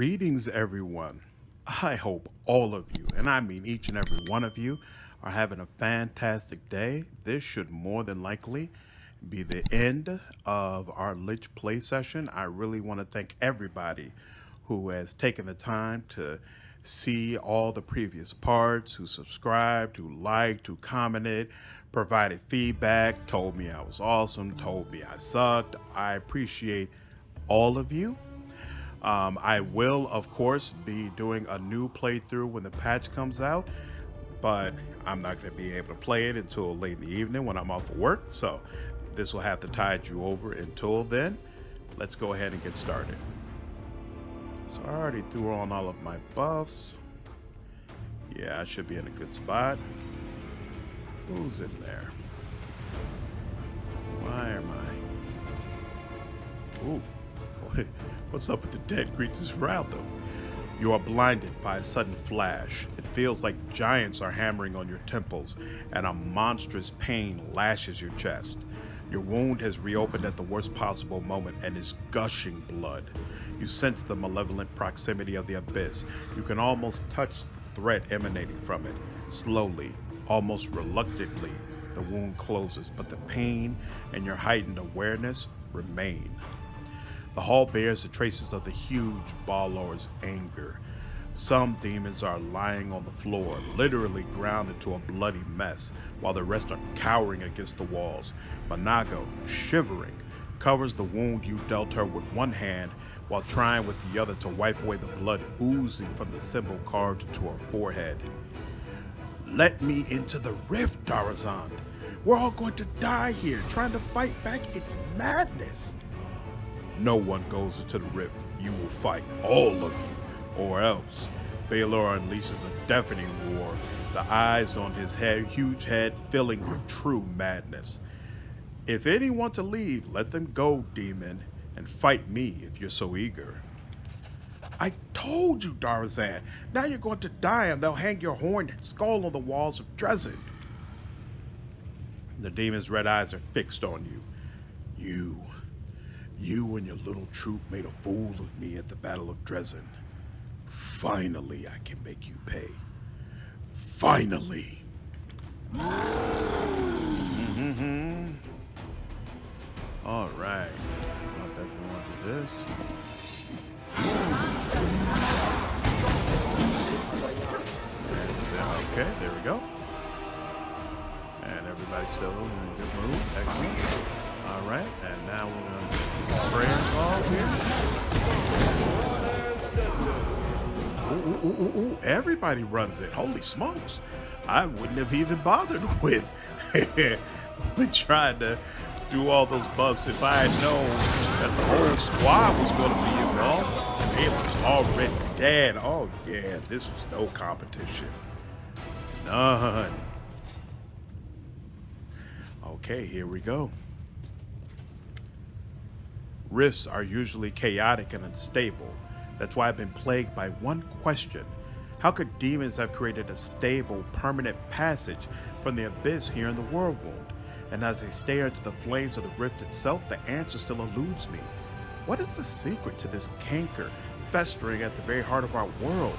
Greetings, everyone. I hope all of you, and I mean each and every one of you, are having a fantastic day. This should more than likely be the end of our Lich play session. I really want to thank everybody who has taken the time to see all the previous parts, who subscribed, who liked, who commented, provided feedback, told me I was awesome, told me I sucked. I appreciate all of you. I will, of course, be doing a new playthrough when the patch comes out, but I'm not going to be able to play it until late in the evening when I'm off of work. So this will have to tide you over until then. Let's go ahead and get started. So I already threw on all of my buffs. Yeah, I should be in a good spot. Who's in there? Why am I? Ooh. What's up with the dead creatures around them? You are blinded by a sudden flash. It feels like giants are hammering on your temples, and a monstrous pain lashes your chest. Your wound has reopened at the worst possible moment and is gushing blood. You sense the malevolent proximity of the abyss. You can almost touch the threat emanating from it. Slowly, almost reluctantly, the wound closes, but the pain and your heightened awareness remain. The hall bears the traces of the huge Balor's anger. Some demons are lying on the floor, literally ground into a bloody mess, while the rest are cowering against the walls. Manago, shivering, covers the wound you dealt her with one hand while trying with the other to wipe away the blood oozing from the symbol carved into her forehead. Let me into the rift, Darazan. We're all going to die here, trying to fight back. It's madness. No one goes into the rift. You will fight, all of you, or else. Balor unleashes a deafening roar, the eyes on his huge head filling with true madness. If any want to leave, let them go, demon, and fight me if you're so eager. I told you, Darazan. Now you're going to die and they'll hang your horned skull on the walls of Dresden. The demon's red eyes are fixed on you. You and your little troop made a fool of me at the Battle of Dresden. Finally, I can make you pay. Finally. All right. I definitely want to do this. Okay, there we go. And everybody's still in a good mood. Excellent. All right, and now we're going to prayer call here. Ooh, everybody runs it. Holy smokes. I wouldn't have even bothered with trying to do all those buffs if I had known that the whole squad was going to be involved. It was already dead. Oh, yeah, this was no competition. None. Okay, here we go. Rifts are usually chaotic and unstable. That's why I've been plagued by one question. How could demons have created a stable, permanent passage from the abyss here in the Worldwound? And as I stare into the flames of the rift itself, the answer still eludes me. What is the secret to this canker festering at the very heart of our world?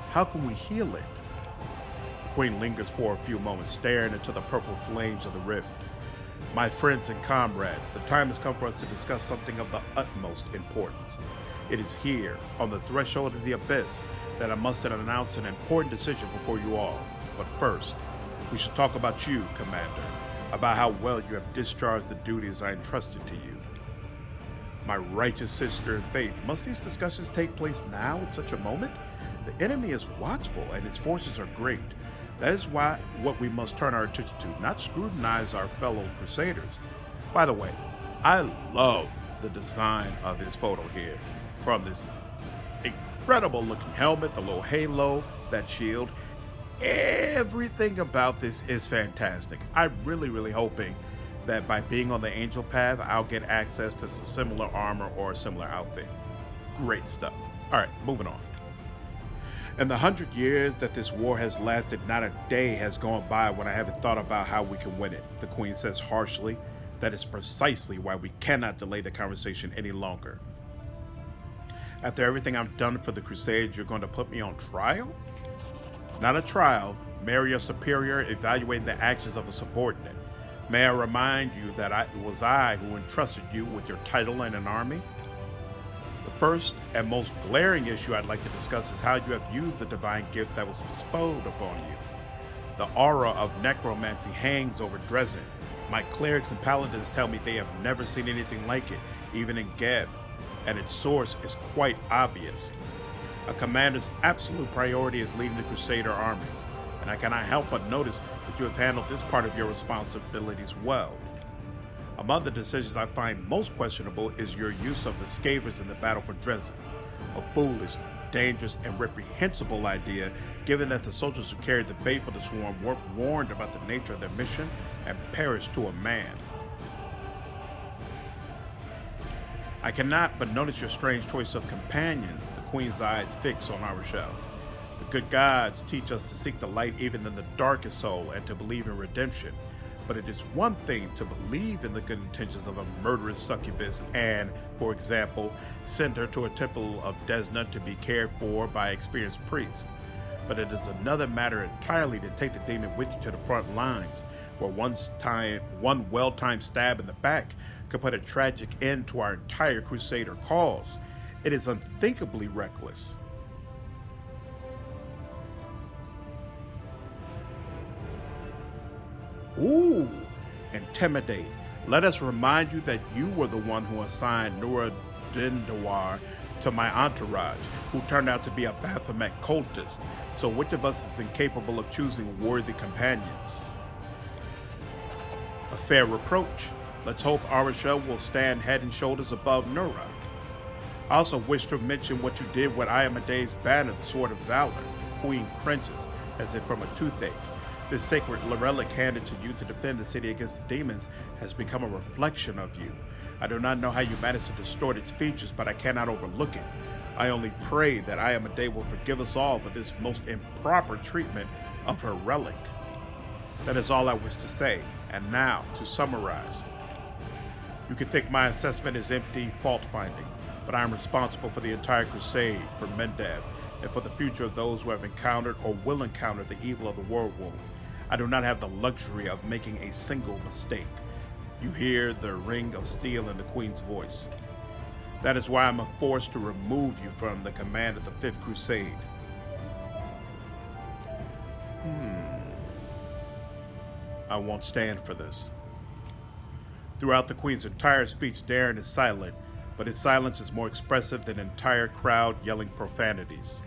How can we heal it? The queen lingers for a few moments, staring into the purple flames of the rift. My friends and comrades, the time has come for us to discuss something of the utmost importance. It is here, on the threshold of the abyss, that I must announce an important decision before you all. But first, we should talk about you, Commander, about how well you have discharged the duties I entrusted to you. My righteous sister in faith, must these discussions take place now at such a moment? The enemy is watchful and its forces are great. That is what we must turn our attention to, not scrutinize our fellow crusaders. By the way, I love the design of this photo here. From this incredible looking helmet, the little halo, that shield. Everything about this is fantastic. I'm really hoping that by being on the angel path, I'll get access to some similar armor or a similar outfit. Great stuff. All right, moving on. In the 100 years that this war has lasted, not a day has gone by when I haven't thought about how we can win it, the Queen says harshly. That is precisely why we cannot delay the conversation any longer. After everything I've done for the Crusades, you're going to put me on trial? Not a trial, merely a superior evaluating the actions of a subordinate. May I remind you that it was I who entrusted you with your title and an army? The first and most glaring issue I'd like to discuss is how you have used the divine gift that was bestowed upon you. The aura of necromancy hangs over Dresden. My clerics and paladins tell me they have never seen anything like it, even in Geb, and its source is quite obvious. A commander's absolute priority is leading the Crusader armies, and I cannot help but notice that you have handled this part of your responsibilities well. Among the decisions I find most questionable is your use of the Scavers in the battle for Dresden, a foolish, dangerous, and reprehensible idea given that the soldiers who carried the bait for the swarm weren't warned about the nature of their mission and perished to a man. I cannot but notice your strange choice of companions, the Queen's eyes fixed on our show. The good gods teach us to seek the light even in the darkest soul and to believe in redemption. But it is one thing to believe in the good intentions of a murderous succubus and, for example, send her to a temple of Desna to be cared for by experienced priests. But it is another matter entirely to take the demon with you to the front lines, where one well-timed stab in the back could put a tragic end to our entire Crusader cause. It is unthinkably reckless. Ooh, intimidate. Let us remind you that you were the one who assigned Nura Dindawar to my entourage, who turned out to be a Baphomet cultist. So which of us is incapable of choosing worthy companions? A fair reproach. Let's hope Arisha will stand head and shoulders above Nura. I also wish to mention what you did with Iamede's banner, the Sword of Valor. The Queen cringes, as if from a toothache. This sacred relic handed to you to defend the city against the demons has become a reflection of you. I do not know how you managed to distort its features, but I cannot overlook it. I only pray that Iamade will forgive us all for this most improper treatment of her relic. That is all I wish to say, and now, to summarize. You can think my assessment is empty fault-finding, but I am responsible for the entire crusade, for Mendev, and for the future of those who have encountered or will encounter the evil of the Whirlwind. I do not have the luxury of making a single mistake. You hear the ring of steel in the Queen's voice. That is why I am forced to remove you from the command of the Fifth Crusade. I won't stand for this. Throughout the Queen's entire speech, Darren is silent, but his silence is more expressive than an entire crowd yelling profanities.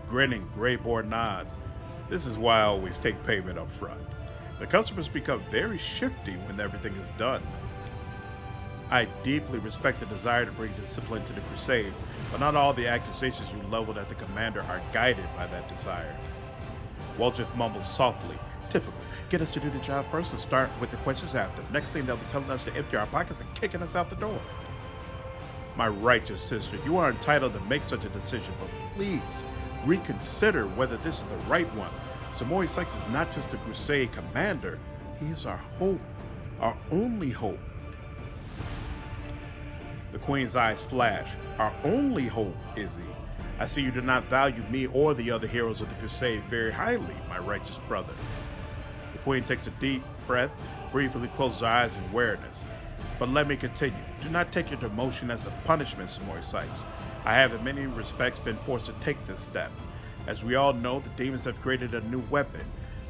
Grinning, Greyboard nods. This is why I always take payment up front. The customers become very shifty when everything is done. I deeply respect the desire to bring discipline to the Crusades, but not all the accusations you leveled at the commander are guided by that desire. Waldriff mumbles softly, typical. Get us to do the job first and start with the questions after. Next thing they'll be telling us to empty our pockets and kicking us out the door. My righteous sister, you are entitled to make such a decision, but please reconsider whether this is the right one. Samori Sykes is not just the Crusade commander, he is our hope, our only hope. The Queen's eyes flash. Our only hope, Izzy. I see you do not value me or the other heroes of the Crusade very highly, my righteous brother. The Queen takes a deep breath, briefly closes her eyes in awareness. But let me continue. Do not take your demotion as a punishment, Samori Sykes. I have in many respects been forced to take this step. As we all know, the demons have created a new weapon,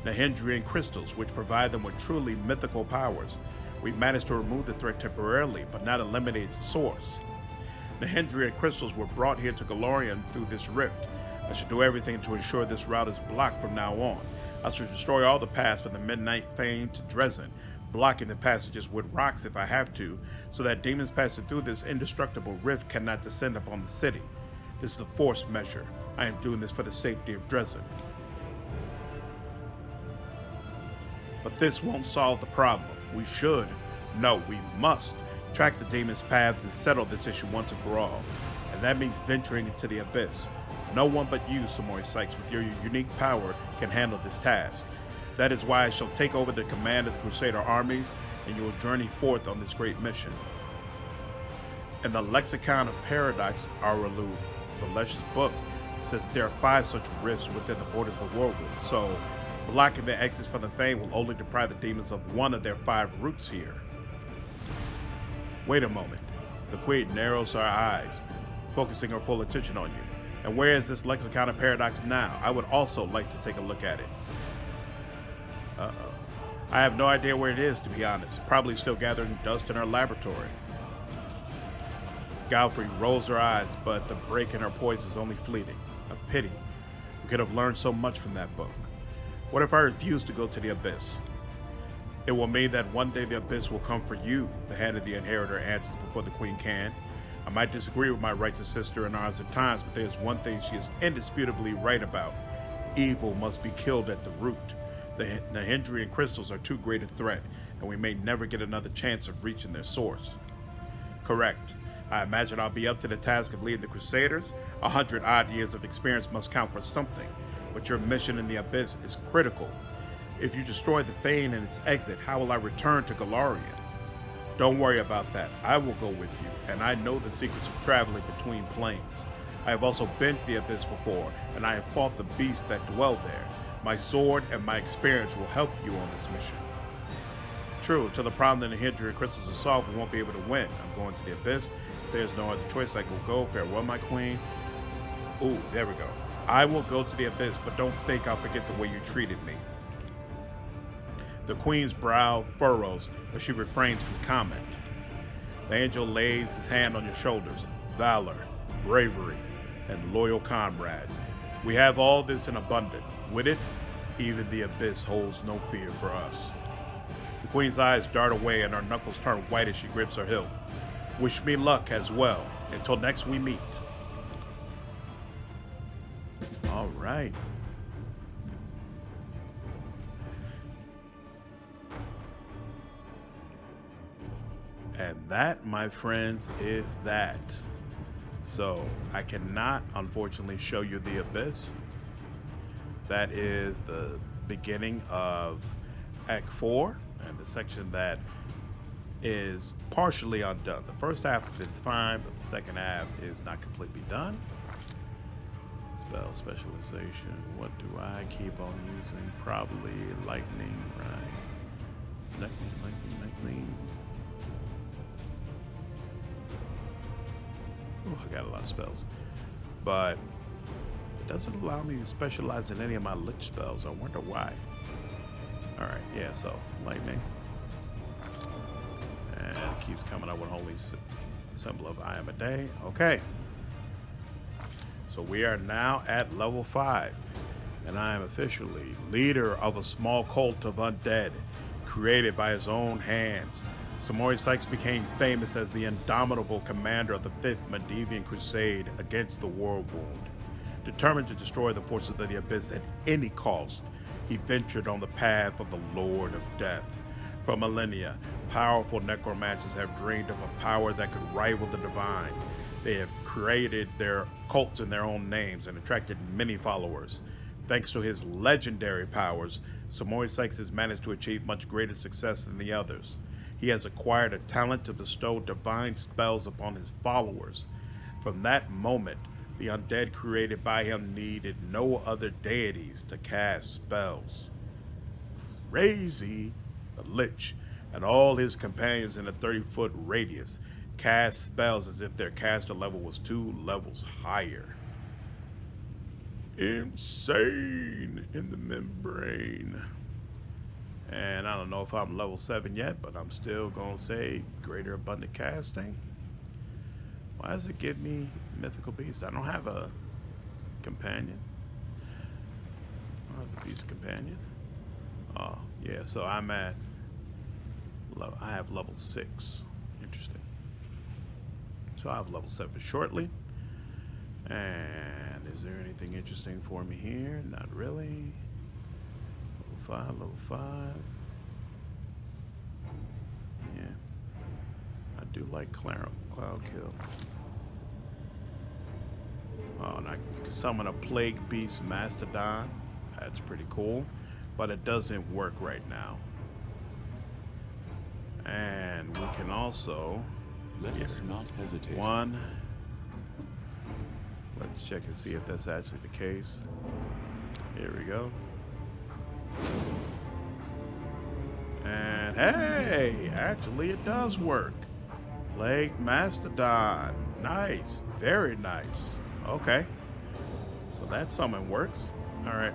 Nahendrian crystals, which provide them with truly mythical powers. We've managed to remove the threat temporarily, but not eliminate its source. Nahendrian crystals were brought here to Golarion through this rift. I should do everything to ensure this route is blocked from now on. I should destroy all the paths from the Midnight Fane to Dresden, blocking the passages with rocks if I have to, so that demons passing through this indestructible rift cannot descend upon the city. This is a forced measure. I am doing this for the safety of Dresden. But this won't solve the problem. We should, no, we must, track the demon's path and settle this issue once and for all. And that means venturing into the abyss. No one but you, Samori Sykes, with your unique power, can handle this task. That is why I shall take over the command of the Crusader armies, and you will journey forth on this great mission. In the Lexicon of Paradox, Auralu, the Lesh's book, says there are 5 such rifts within the borders of the world. So, blocking the exits from the Thane will only deprive the demons of one of their 5 roots here. Wait a moment. The Queen narrows her eyes, focusing her full attention on you. And where is this Lexicon of Paradox now? I would also like to take a look at it. Uh-oh. I have no idea where it is, to be honest. Probably still gathering dust in her laboratory. Godfrey rolls her eyes, but the break in her poise is only fleeting. A pity. We could have learned so much from that book. What if I refuse to go to the Abyss? It will mean that one day the Abyss will come for you, the hand of the Inheritor answers before the Queen can. I might disagree with my righteous sister in ours at times, but there's one thing she is indisputably right about. Evil must be killed at the root. The Hindrian crystals are too great a threat, and we may never get another chance of reaching their source. Correct. I imagine I'll be up to the task of leading the Crusaders. 100 odd years of experience must count for something, but your mission in the Abyss is critical. If you destroy the Thane and its exit, how will I return to Galarian? Don't worry about that. I will go with you, and I know the secrets of traveling between planes. I have also been to the Abyss before, and I have fought the beasts that dwell there. My sword and my experience will help you on this mission. True, until the problem in the Hindrian crystals is solved, we won't be able to win. I'm going to the Abyss. If there's no other choice, I will go. Farewell, my queen. Ooh, there we go. I will go to the Abyss, but don't think I'll forget the way you treated me. The queen's brow furrows, but she refrains from comment. The angel lays his hand on your shoulders. Valor, bravery, and loyal comrades. We have all this in abundance. With it, even the Abyss holds no fear for us. The queen's eyes dart away and her knuckles turn white as she grips her hilt. Wish me luck as well. Until next we meet. All right. And that, my friends, is that. So, I cannot, unfortunately, show you the Abyss. That is the beginning of Act 4, and the section that is partially undone. The first half of it's fine, but the second half is not completely done. Spell specialization. What do I keep on using? Probably lightning, right? Lightning. Oh, I got a lot of spells, but it doesn't allow me to specialize in any of my Lich spells. I wonder why. All right, yeah, so lightning, and it keeps coming up with holy symbol of I am a day. Okay, so we are now at level 5, and I am officially leader of a small cult of undead created by his own hands. Samori Sykes became famous as the indomitable commander of the 5th Medivian Crusade against the Worldwound. Determined to destroy the forces of the Abyss at any cost, he ventured on the path of the Lord of Death. For millennia, powerful necromancers have dreamed of a power that could rival the divine. They have created their cults in their own names and attracted many followers. Thanks to his legendary powers, Samori Sykes has managed to achieve much greater success than the others. He has acquired a talent to bestow divine spells upon his followers. From that moment, the undead created by him needed no other deities to cast spells. Crazy! The Lich and all his companions in a 30-foot radius cast spells as if their caster level was 2 levels higher. Insane in the membrane. And I don't know if I'm level 7 yet, but I'm still going to say greater abundant casting. Why does it give me mythical beast? I don't have a companion. I don't have the beast companion. Oh, yeah, so I'm at, I have level 6. Interesting. So I'll have level 7 shortly. And is there anything interesting for me here? Not really. Level 5. Yeah. I do like Cloud Kill. Oh, and I can summon a Plague Beast Mastodon. That's pretty cool. But it doesn't work right now. And we can also Let us not hesitate. 1. Let's check and see if that's actually the case. Here we go. And hey, actually it does work. Plague Mastodon. Nice. Very nice. Okay. So that summon works. Alright,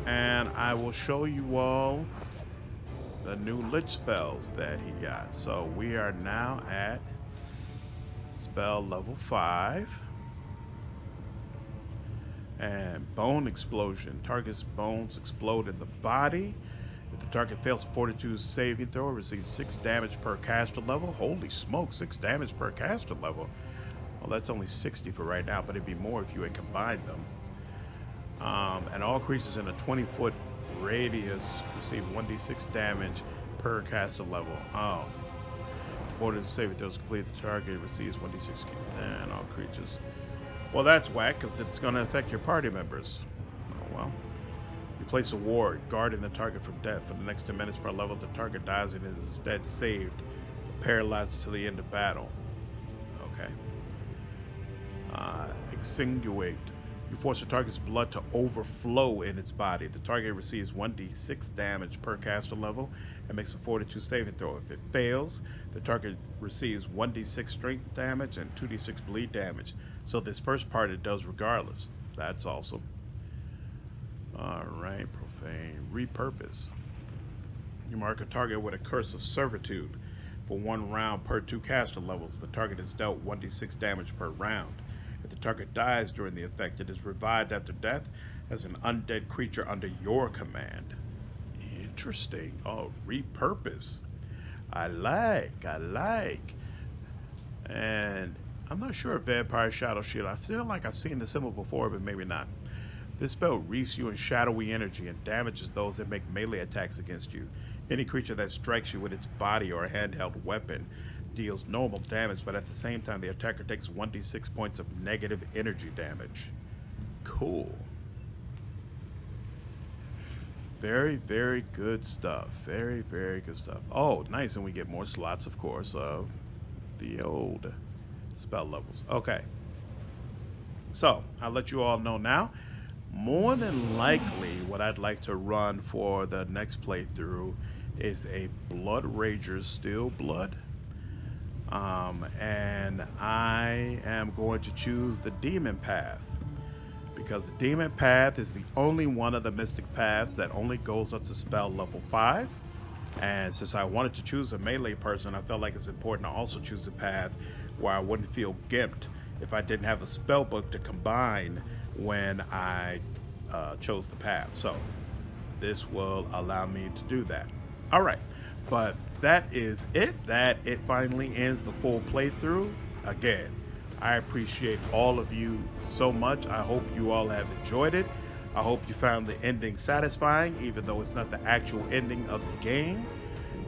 and I will show you all the new Lich spells that he got. So we are now at spell level 5. And Bone Explosion. Target's bones explode in the body. If the target fails a fortitude saving throw, it receives 6 damage per caster level. Holy smoke, 6 damage per caster level. Well, that's only 60 for right now, but it'd be more if you had combined them. And all creatures in a 20-foot radius receive 1d6 damage per caster level. Oh. Fortitude saving throws complete, the target receives 1d6 and all creatures. Well, that's whack, because it's going to affect your party members. Oh, well. You place a ward, guarding the target from death. For the next 10 minutes per level, the target dies and is instead saved, paralyzed until the end of battle. Okay. Exsanguinate. You force the target's blood to overflow in its body. The target receives 1d6 damage per caster level and makes a fortitude saving throw. If it fails, the target receives 1d6 strength damage and 2d6 bleed damage. So this first part it does regardless. That's awesome. Alright, profane. Repurpose. You mark a target with a curse of servitude. For 1 round per 2 caster levels, the target is dealt 1d6 damage per round. If the target dies during the effect, it is revived after death as an undead creature under your command. Interesting. Oh, repurpose. I like. And I'm not sure if Vampire Shadow Shield. I feel like I've seen the symbol before, but maybe not. This spell wreaths you in shadowy energy and damages those that make melee attacks against you. Any creature that strikes you with its body or a handheld weapon deals normal damage, but at the same time the attacker takes 1d6 points of negative energy damage. Cool. Very, very good stuff. Very, very good stuff. Oh, nice. And we get more slots, of course, of the old spell levels. Okay. So, I'll let you all know now. More than likely, what I'd like to run for the next playthrough is a Blood Rager Steel Blood. And I am going to choose the Demon Path, because the Demon Path is the only one of the Mystic Paths that only goes up to spell level 5. And since I wanted to choose a melee person, I felt like it's important to also choose a path where I wouldn't feel gimped if I didn't have a spellbook to combine when I chose the path. So this will allow me to do that. All right, but that is it. It finally ends the full playthrough. Again, I appreciate all of you so much. I hope you all have enjoyed it. I hope you found the ending satisfying, even though it's not the actual ending of the game.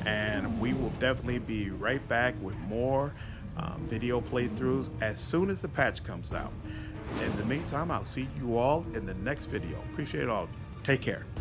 And we will definitely be right back with more video playthroughs as soon as the patch comes out. In the meantime, I'll see you all in the next video. Appreciate all of you. Take care.